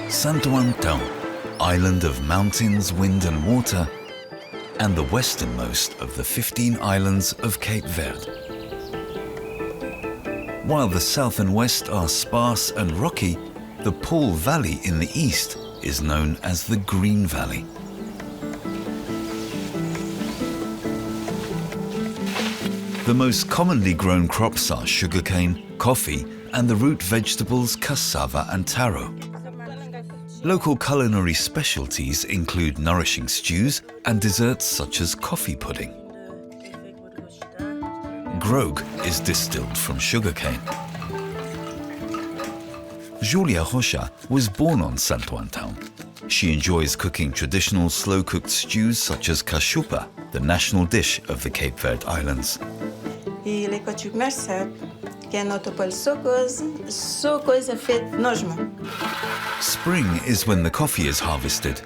Santo Antão, island of mountains, wind and water, and the westernmost of the 15 islands of Cape Verde. While the south and west are sparse and rocky, the Paúl Valley in the east is known as the Green Valley. The most commonly grown crops are sugarcane, coffee, and the root vegetables cassava and taro. Local culinary specialties include nourishing stews and desserts such as coffee pudding. Grogue is distilled from sugarcane. Julia Rocha was born on Santo Antão. She enjoys cooking traditional slow-cooked stews such as cachupa, the national dish of the Cape Verde Islands. Spring is when the coffee is harvested.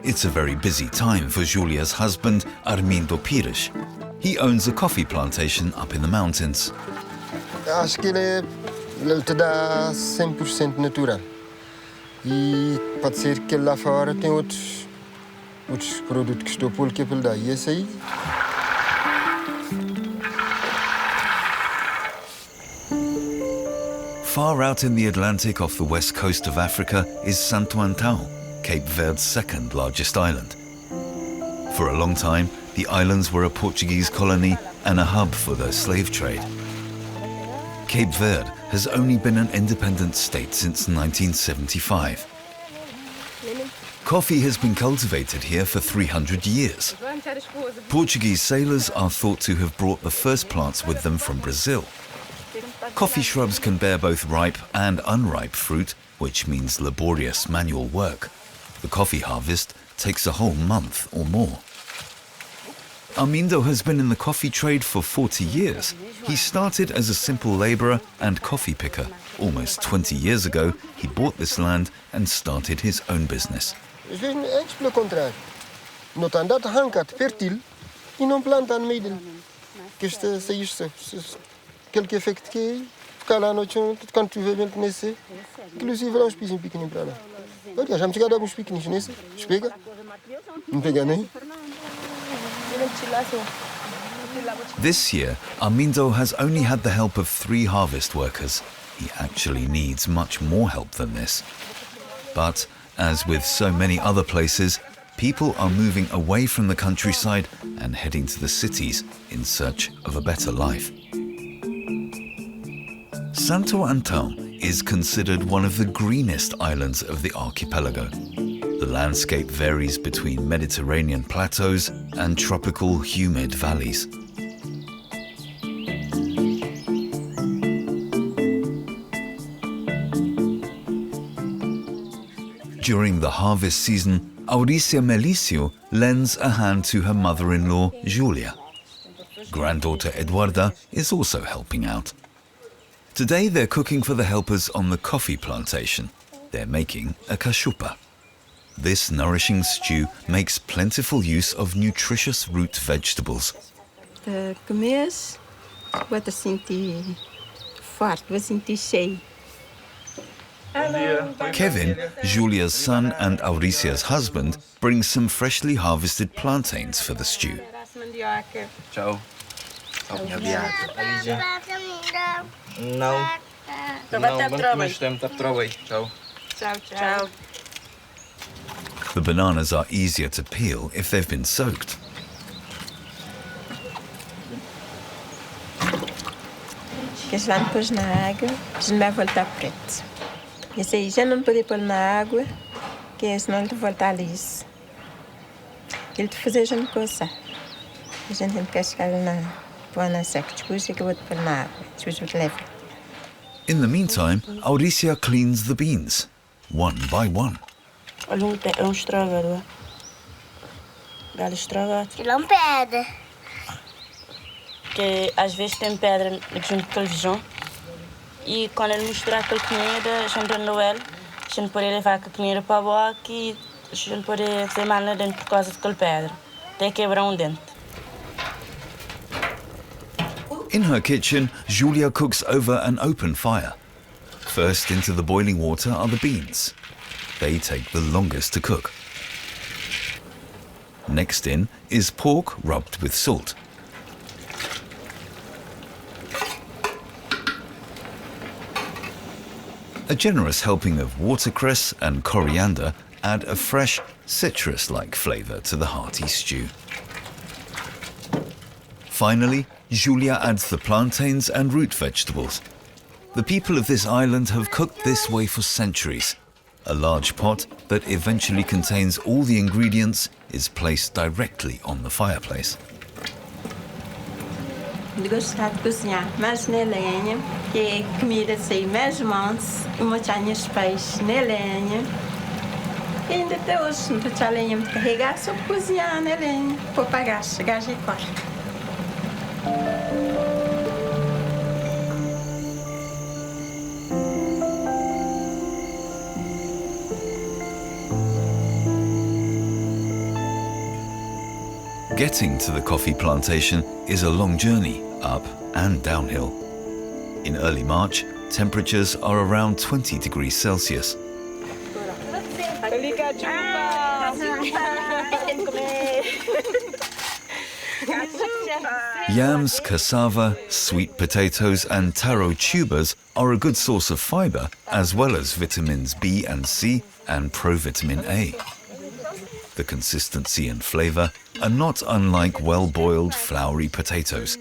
It's a very busy time for Julia's husband, Armindo Pires. He owns a coffee plantation up in the mountains. Acho que ele te dá 100% natural. E pode ser que lá fora tem outros produtos que estou a pôr que ele dá. E esse aí... Far out in the Atlantic off the west coast of Africa is Santo Antão, Cape Verde's second largest island. For a long time, the islands were a Portuguese colony and a hub for the slave trade. Cape Verde has only been an independent state since 1975. Coffee has been cultivated here for 300 years. Portuguese sailors are thought to have brought the first plants with them from Brazil. Coffee shrubs can bear both ripe and unripe fruit, which means laborious manual work. The coffee harvest takes a whole month or more. Armindo has been in the coffee trade for 40 years. He started as a simple laborer and coffee picker. Almost 20 years ago, he bought this land and started his own business. Pelo contrário. Não está andado arrancado, fértil, e não planta no meio dele. Que este saíste, aquele que é feito que ficar lá no chão, quando tu vê ele nesse, inclusive lá uns pisinhos pequeninos para lá. Olha, já me chegaram alguns piqueniques nesse, pega? Não pega nem. This year, Armindo has only had the help of 3 harvest workers. He actually needs much more help than this. But, as with so many other places, people are moving away from the countryside and heading to the cities in search of a better life. Santo Antão is considered one of the greenest islands of the archipelago. The landscape varies between Mediterranean plateaus and tropical humid valleys. During the harvest season, Auricia Melicio lends a hand to her mother-in-law, Julia. Granddaughter Eduarda is also helping out. Today they're cooking for the helpers on the coffee plantation. They're making a cachupa. This nourishing stew makes plentiful use of nutritious root vegetables. Comes, vai te sentir farto, vai sentir cheio. Kevin, Julia's son and Auricia's husband, brings some freshly harvested plantains for the stew. Ciao. Não. Mas tempo trova aí. Ciao. Ciao. The bananas are easier to peel if they've been soaked. Que já não pôs na água, já vai voltar preto. Esse aí já não pode pôr na água, que senão ele volta liso. aquilo de fazer a gente coça. A gente tem que cascar na boa seca, depois é que eu vou pôr na água, depois eu levo. In the meantime, Auricia cleans the beans, one by one. Olha, é um estragador. Galho estragado. Ele é pedra. Porque às vezes tem pedra junto com o feijão. E quando ele mistura aquela comida, a gente andou ele, a gente pode levar a comida para a boca e a gente pode fazer mal lá dentro por causa daquela pedra. Até quebrar um dente. In her kitchen, Julia cooks over an open fire. First into the boiling water are the beans. They take the longest to cook. Next in is pork rubbed with salt. A generous helping of watercress and coriander add a fresh, citrus-like flavour to the hearty stew. Finally, Julia adds the plantains and root vegetables. The people of this island have cooked this way for centuries. A large pot that eventually contains all the ingredients is placed directly on the fireplace. De gostar de cozinhar mais na lenha, que a comida sai mais mansa, e montanhas peixes na lenha. E ainda até hoje, não tinha lenha muito carregada, só para cozinhar na lenha, para pagar, chegar e corre. Getting to the coffee plantation is a long journey, up and downhill. In early March, temperatures are around 20 degrees Celsius. Yams, cassava, sweet potatoes and taro tubers are a good source of fibre, as well as vitamins B and C and provitamin A. The consistency and flavour are not unlike well-boiled, floury potatoes.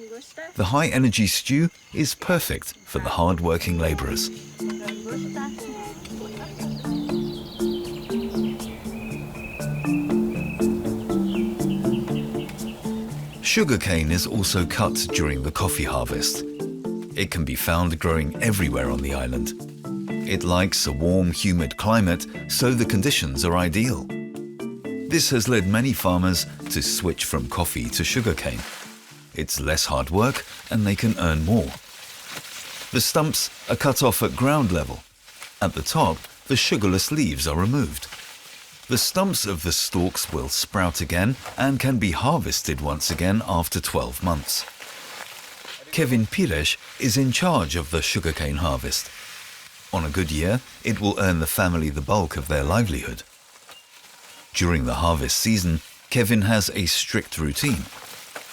The high-energy stew is perfect for the hard-working labourers. Sugarcane is also cut during the coffee harvest. It can be found growing everywhere on the island. It likes a warm, humid climate, so the conditions are ideal. This has led many farmers to switch from coffee to sugarcane. It's less hard work and they can earn more. The stumps are cut off at ground level. At the top, the sugarless leaves are removed. The stumps of the stalks will sprout again and can be harvested once again after 12 months. Kevin Pires is in charge of the sugarcane harvest. On a good year, it will earn the family the bulk of their livelihood. During the harvest season, Kevin has a strict routine.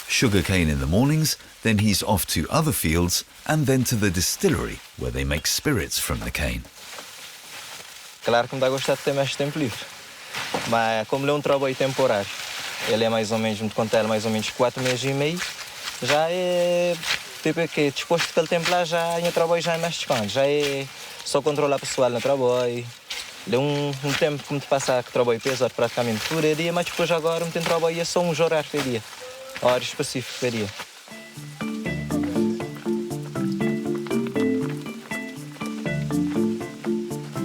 Sugarcane in the mornings, then he's off to other fields and then to the distillery where they make spirits from the cane. Claro que me dá gosto de ter mais tempo livre, mas como ele é trabalho temporário, ele é mais ou menos, me conta ele mais ou menos 4 meses e meio, já é tipo que disposto aquele tempo lá já em trabalho já é mais descanso, já é só controlar o pessoal no trabalho. É um tempo que me passa que trabalho pesado praticamente por dia, mas depois agora me tem trabalho só horários por dia, horários específicos por dia.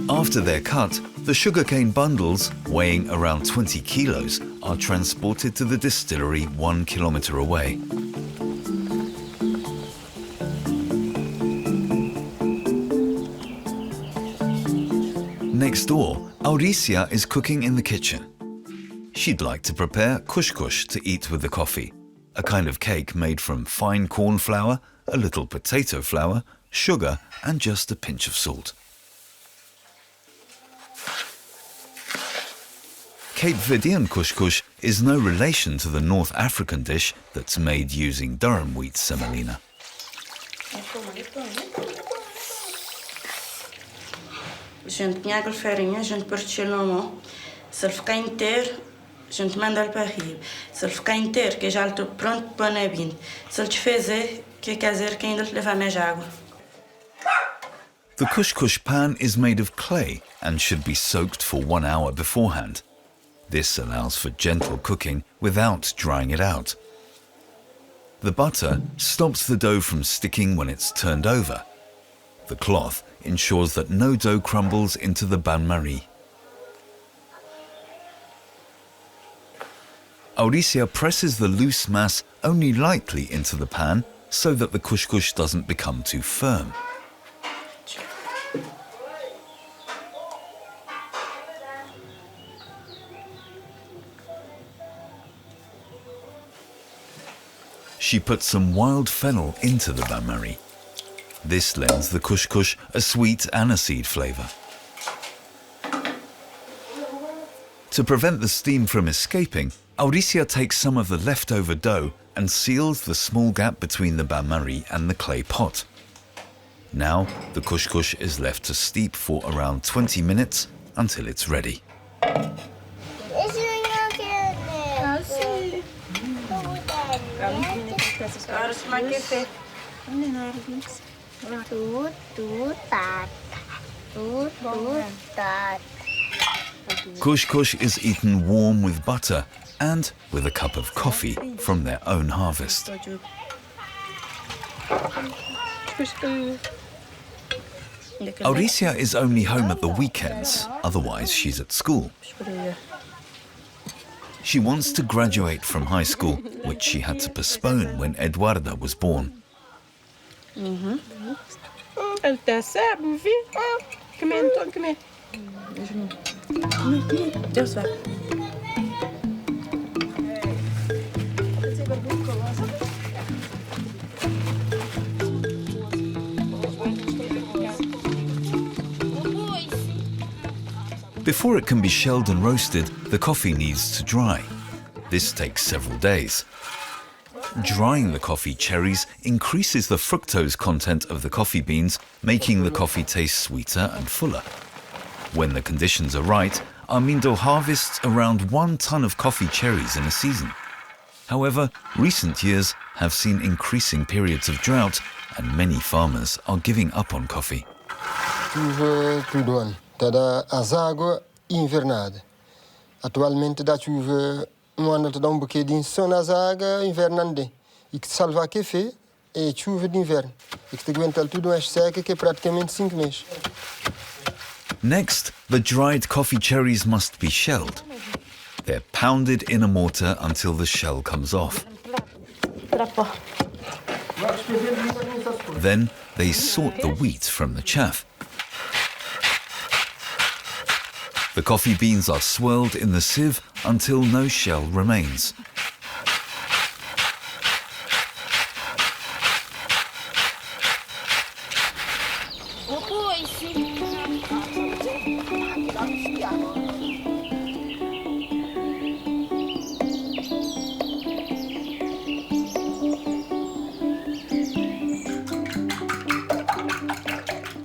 After they're cut, the sugarcane bundles, weighing around 20 kilos, are transported to the distillery 1 kilometre away. Next door, Auricia is cooking in the kitchen. She'd like to prepare couscous to eat with the coffee, a kind of cake made from fine corn flour, a little potato flour, sugar and just a pinch of salt. Cape Verdean couscous is no relation to the North African dish that's made using durum wheat semolina. A gente põe aquela farinha, a gente põe no mão. Se ele ficar inteiro, a gente manda ele para rio. Se ele ficar inteiro, que já está pronto para na vinda. Se ele desfazer, que quer dizer que ainda leva mais água. The couscous pan is made of clay and should be soaked for 1 hour beforehand. This allows for gentle cooking without drying it out. The butter stops the dough from sticking when it's turned over. The cloth ensures that no dough crumbles into the bain-marie. Auricia presses the loose mass only lightly into the pan so that the couscous doesn't become too firm. She puts some wild fennel into the bain-marie. This lends the couscous a sweet aniseed flavour. To prevent the steam from escaping, Auricia takes some of the leftover dough and seals the small gap between the bain-marie and the clay pot. Now the couscous is left to steep for around 20 minutes until it's ready. Couscous is eaten warm with butter and with a cup of coffee from their own harvest. Auricia is only home at the weekends, otherwise she's at school. She wants to graduate from high school, which she had to postpone when Eduarda was born. Before it can be shelled and roasted, the coffee needs to dry. This takes several days. Drying the coffee cherries increases the fructose content of the coffee beans, making the coffee taste sweeter and fuller. When the conditions are right, Armindo harvests around 1 ton of coffee cherries in a season. However, recent years have seen increasing periods of drought, and many farmers are giving up on coffee. Da as água invernada. Atualmente da chuva ano te dá bocadinho só nas águas invernante. E que salva que fez é chuva de inverno. E que te aguenta tudo mais seca que é praticamente 5 meses. Next, the dried coffee cherries must be shelled. They're pounded in a mortar until the shell comes off. Then they sort the wheat from the chaff. The coffee beans are swirled in the sieve until no shell remains.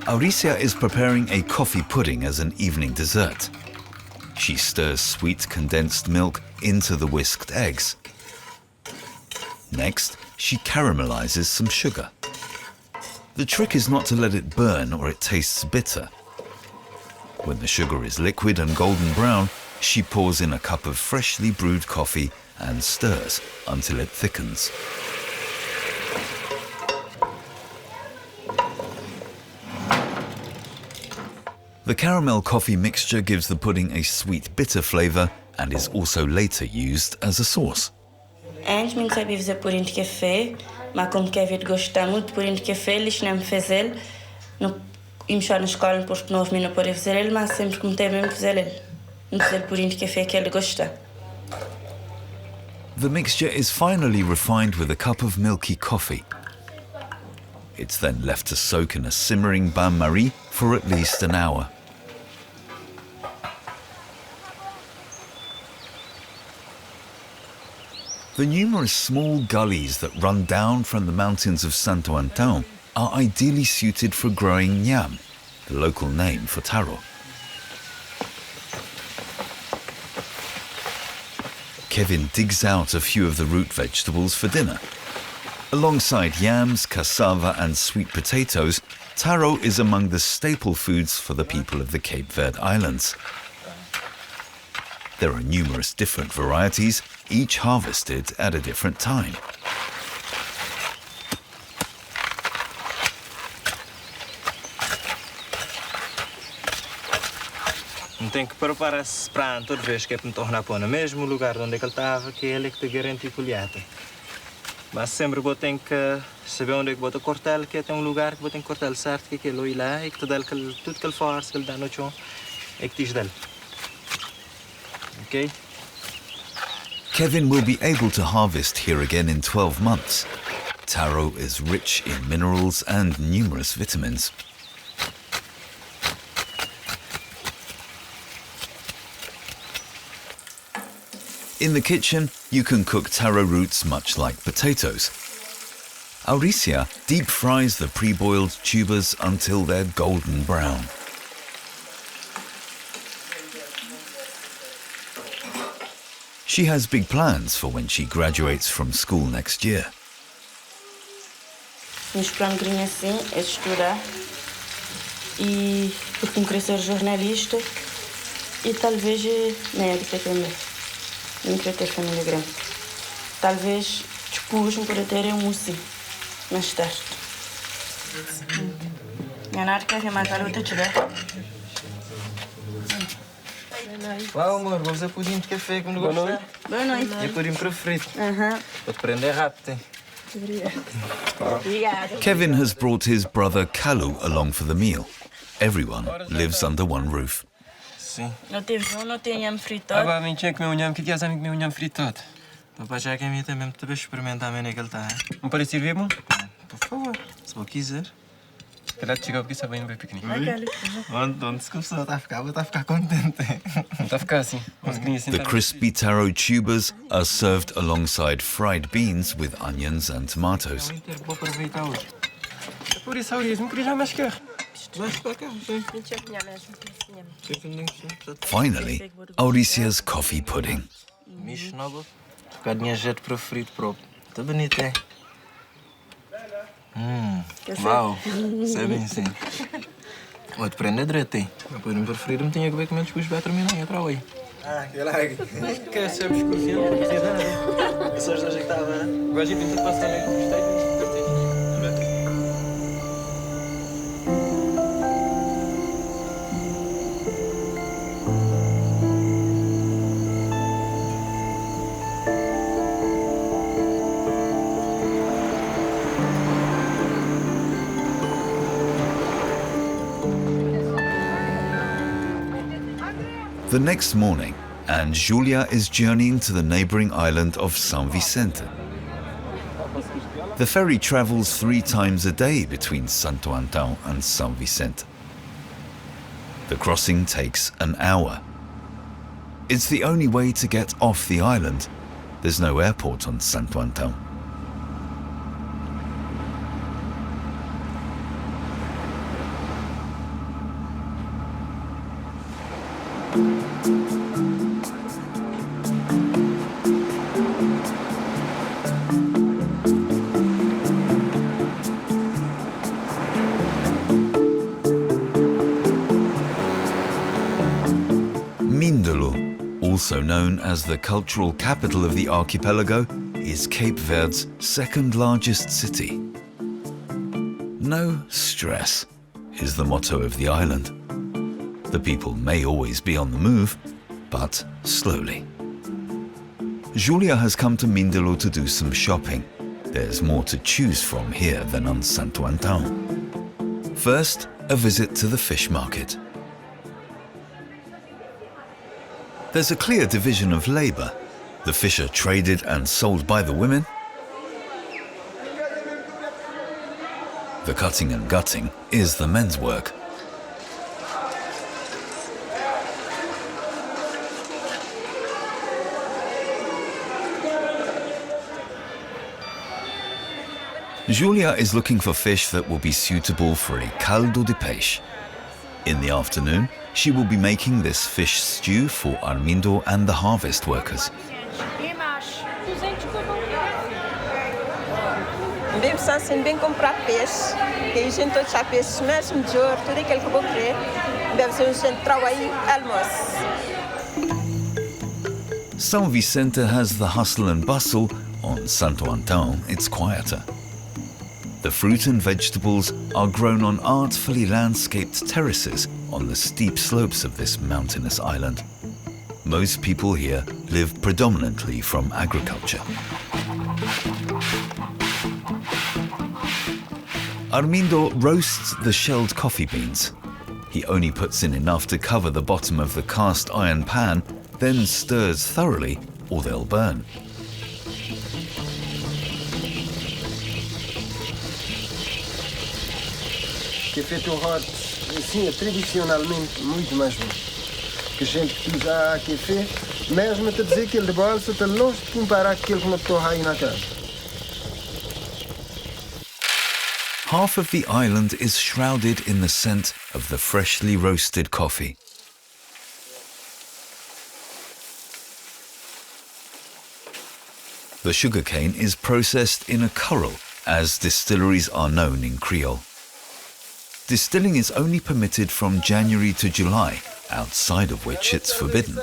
Auricia is preparing a coffee pudding as an evening dessert. She stirs sweet condensed milk into the whisked eggs. Next, she caramelizes some sugar. The trick is not to let it burn or it tastes bitter. When the sugar is liquid and golden brown, she pours in a cup of freshly brewed coffee and stirs until it thickens. The caramel coffee mixture gives the pudding a sweet bitter flavor and is also later used as a sauce. Antes não sabia fazer pudim de café, mas como Kevin gosta muito de pudim de café, eles não me fazem ele. Não íamos na escola porque não havia para fazer ele, mas sempre que me teve mesmo fazer ele. Não fazer pudim de café que ele gosta. The mixture is finally refined with a cup of milky coffee. It's then left to soak in a simmering bain-marie for at least an hour. The numerous small gullies that run down from the mountains of Santo Antão are ideally suited for growing yam, the local name for taro. Kevin digs out a few of the root vegetables for dinner. Alongside yams, cassava and sweet potatoes, taro is among the staple foods for the people of the Cape Verde Islands. There are numerous different varieties, each harvested at a different time. Tem que preparar-se para toda vez que é para tornar para no mesmo lugar onde ele estava, que ele é que te garante a colheita. Mas sempre vou ter que saber onde é que vou cortar, que tem lugar que vou ter que cortar certo, que ele lá e que te dá tudo que ele faz, que ele dá no chão, é que te dá. Okay? Kevin will be able to harvest here again in 12 months. Taro is rich in minerals and numerous vitamins. In the kitchen, you can cook taro roots much like potatoes. Auricia deep fries the pre-boiled tubers until they're golden brown. She has big plans for when she graduates from school next year. Meus planos assim é estudar e porque querer ser jornalista e talvez médica também. Não queria ter família grande. Talvez depois não poder ter um mocinho mais tarde. Minha nada quer ver mais garota tiver. Uau, amor, vou usar pudim de café que me gosta. Boa noite. É pudim preferido. Pode prender rápido, hein? Obrigada. Kevin has brought his brother Calu along for the meal. Everyone lives under one roof. Sim. Não tem inhame fritado. Ah, tinha que comer unham, que queres comer unham fritado? Papai já quer me também para experimentar a maneira que ele está. Não parece ver bom? Por favor, se você quiser. Calhar chega porque está bem bem pequenino. Onde se começou a ficar contente. Está a ficar assim. The crispy taro tubers are served alongside fried beans with onions and tomatoes. Vou aproveitar hoje. Por isso, Auris, não queria já mais quer. Finally, Auricia's coffee pudding. Mish novo. Bocadinho de jeito preferido próprio. Está bonito, é? Uau, sabem sim. Vou te prender direito, hein? Meu pudim preferido me tinha que ver como eles depois vai terminar e entrar aí. Que lag. Quer ser escorpião? Não precisa nada. Essas duas é que estava. Agora já pinta passar aí com os teitos. The next morning, and Julia is journeying to the neighboring island of São Vicente. The ferry travels 3 times a day between Santo Antão and São Vicente. The crossing takes an hour. It's the only way to get off the island. There's no airport on Santo Antão. Mindelo, also known as the cultural capital of the archipelago, is Cape Verde's second largest city. No stress is the motto of the island. The people may always be on the move, but slowly. Julia has come to Mindelo to do some shopping. There's more to choose from here than on Santo Antão. First, a visit to the fish market. There's a clear division of labour. The fish are traded and sold by the women. The cutting and gutting is the men's work. Julia is looking for fish that will be suitable for a caldo de peixe. In the afternoon, she will be making this fish stew for Armindo and the harvest workers. Bem assim, bem comprar peixe, que a gente todos já peixe mesmo de ouro, tudo aquilo que eu vou querer, deve ser um gente trabalho almoço. São Vicente has the hustle and bustle. On Santo Antão, it's quieter. The fruit and vegetables are grown on artfully landscaped terraces on the steep slopes of this mountainous island. Most people here live predominantly from agriculture. Armindo roasts the shelled coffee beans. He only puts in enough to cover the bottom of the cast iron pan, then stirs thoroughly or they'll burn. Que é feito hot, assim, tradicionalmente muito mais bom. Que a gente que usa café, mesmo te dizer que ele de bolsa está longe de comparar com aquele que não estou aí na casa. Half of the island is shrouded in the scent of the freshly roasted coffee. The sugarcane is processed in a currel, as distilleries are known in Creole. Distilling is only permitted from January to July, outside of which it's forbidden.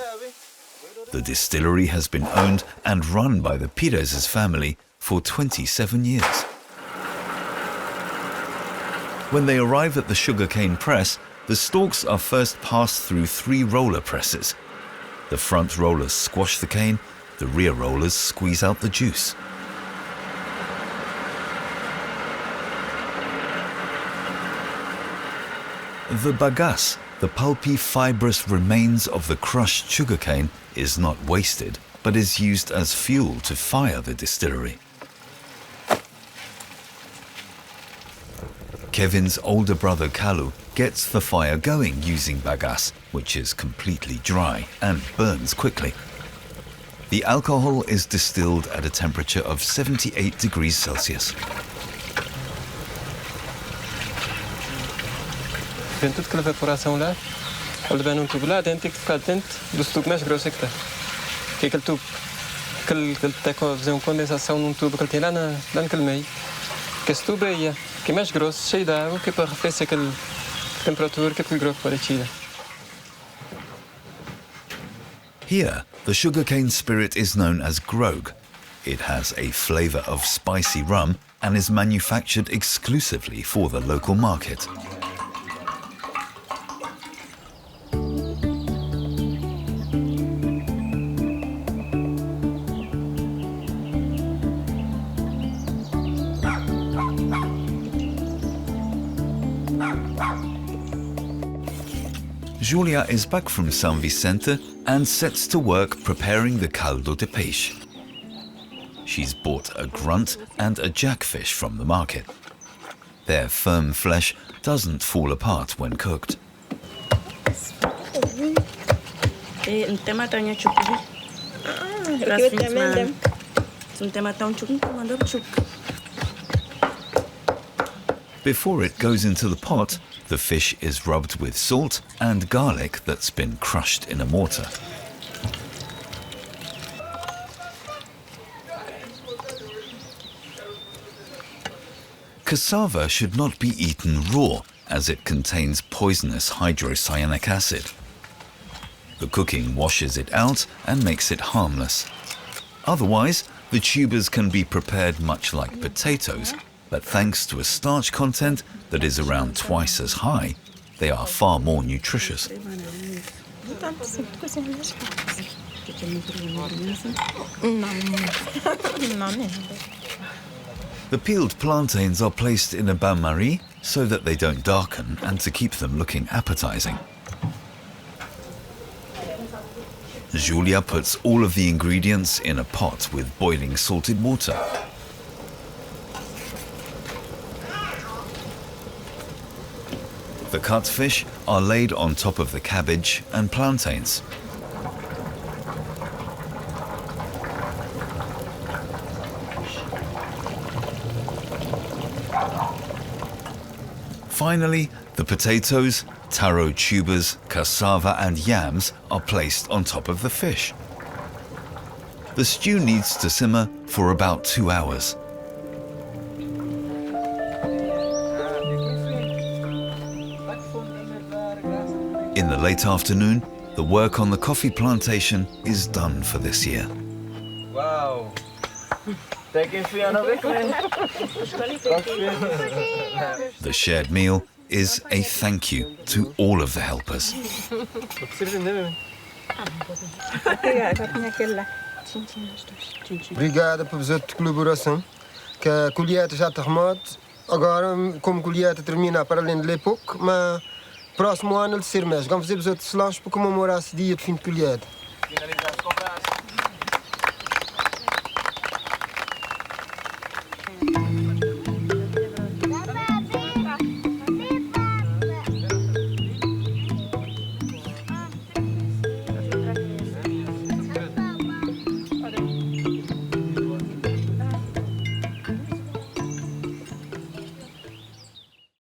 The distillery has been owned and run by the Pires family for 27 years. When they arrive at the sugarcane press, the stalks are first passed through 3 roller presses. The front rollers squash the cane, the rear rollers squeeze out the juice. The bagasse, the pulpy, fibrous remains of the crushed sugarcane, is not wasted, but is used as fuel to fire the distillery. Kevin's older brother Calu gets the fire going using bagasse, which is completely dry and burns quickly. The alcohol is distilled at a temperature of 78 degrees Celsius. Tem tudo aquela evaporação lá, ao levar num tubo lá dentro, tem que ficar dentro do tubo mais grosso que está. Que é aquele tubo, que ele tem que fazer uma condensação num tubo que ele tem lá naquele meio. Que esse tubo aí, que é mais grosso, cheio de água, que é para arrefecer aquela temperatura que aquele grogue pode tirar. Here, the sugarcane spirit is known as Grogue. It has a flavor of spicy rum and is manufactured exclusively for the local market. Julia is back from São Vicente and sets to work preparing the caldo de peixe. She's bought a grunt and a jackfish from the market. Their firm flesh doesn't fall apart when cooked. Before it goes into the pot, the fish is rubbed with salt and garlic that's been crushed in a mortar. Cassava should not be eaten raw, as it contains poisonous hydrocyanic acid. The cooking washes it out and makes it harmless. Otherwise, the tubers can be prepared much like potatoes, but thanks to a starch content that is around twice as high, they are far more nutritious. The peeled plantains are placed in a bain-marie so that they don't darken and to keep them looking appetizing. Julia puts all of the ingredients in a pot with boiling salted water. The cut fish are laid on top of the cabbage and plantains. Finally, the potatoes, taro tubers, cassava and yams are placed on top of the fish. The stew needs to simmer for about 2 hours. In the late afternoon, the work on the coffee plantation is done for this year. Wow! The shared meal is a thank you to all of the helpers. Obrigado por sua colaboração, que a colheita já está remota. Agora, como a colheita termina para além de l'époque, mas próximo ano ele ser mais. Vamos fazer os outros selagens para comemorar esse dia de fim de colheita.